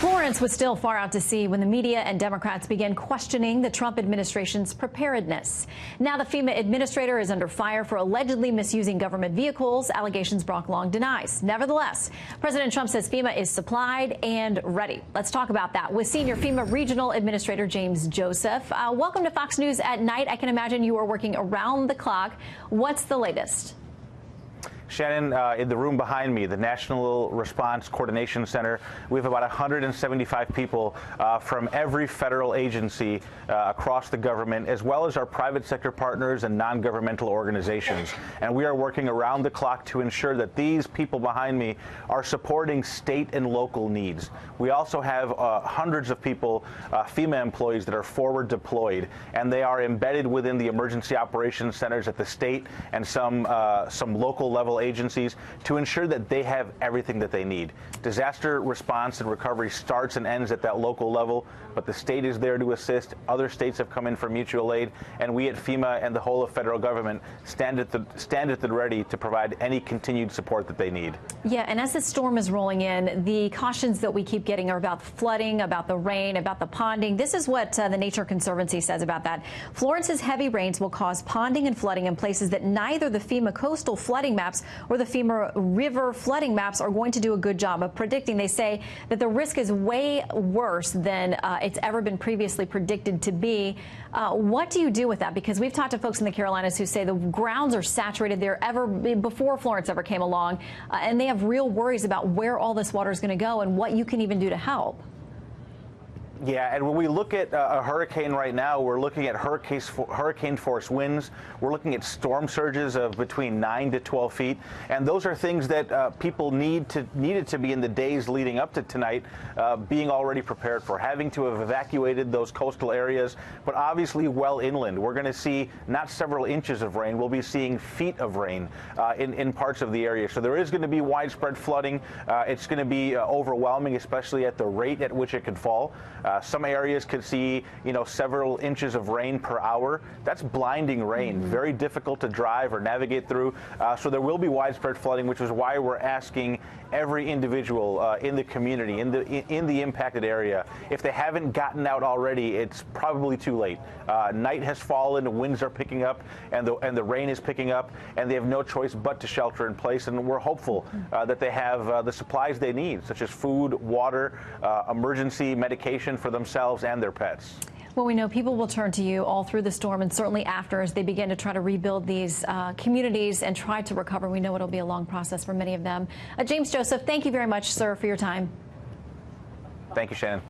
Florence was still far out to sea when the media and Democrats began questioning the Trump administration's preparedness. Now the FEMA administrator is under fire for allegedly misusing government vehicles, allegations Brock Long denies. Nevertheless, President Trump says FEMA is supplied and ready. Let's talk about that with senior FEMA Regional Administrator James Joseph. Welcome to Fox News at Night. I can imagine you are working around the clock. What's the latest? Shannon, in the room behind me, the National Response Coordination Center, we have about 175 people from every federal agency across the government, as well as our private sector partners and non-governmental organizations. And we are working around the clock to ensure that these people behind me are supporting state and local needs. We also have hundreds of people, FEMA employees, that are forward deployed, and they are embedded within the emergency operations centers at the state and some local level agencies to ensure that they have everything that they need. Disaster response and recovery starts and ends at that local level, but the state is there to assist. Other states have come in for mutual aid, and we at FEMA and the whole of federal government stand at the ready to provide any continued support that they need. Yeah, and as the storm is rolling in, the cautions that we keep getting are about flooding, about the rain, about the ponding. This is what the Nature Conservancy says about that. Florence's heavy rains will cause ponding and flooding in places that neither the FEMA coastal flooding maps or the FEMA river flooding maps are going to do a good job of predicting. They say that the risk is way worse than it's ever been previously predicted to be. What do you do with that? Because we've talked to folks in the Carolinas who say the grounds are saturated there before Florence ever came along, and they have real worries about where all this water is going to go and what you can even do to help. Yeah, and when we look at a hurricane right now, we're looking at hurricane force winds. We're looking at storm surges of between 9 to 12 feet. And those are things that people needed to be in the days leading up to tonight, being already prepared for, having to have evacuated those coastal areas, but obviously well inland. We're going to see not several inches of rain. We'll be seeing feet of rain in parts of the area. So there is going to be widespread flooding. It's going to be overwhelming, especially at the rate at which it could fall. Some areas could see, several inches of rain per hour. That's blinding rain, very difficult to drive or navigate through. So there will be widespread flooding, which is why we're asking every individual in the community, in the impacted area, if they haven't gotten out already, it's probably too late. Night has fallen, winds are picking up, and the rain is picking up, and they have no choice but to shelter in place. And we're hopeful that they have the supplies they need, such as food, water, emergency medication for themselves and their pets. Well, we know people will turn to you all through the storm and certainly after as they begin to try to rebuild these communities and try to recover. We know it'll be a long process for many of them. James Joseph, thank you very much, sir, for your time. Thank you, Shannon.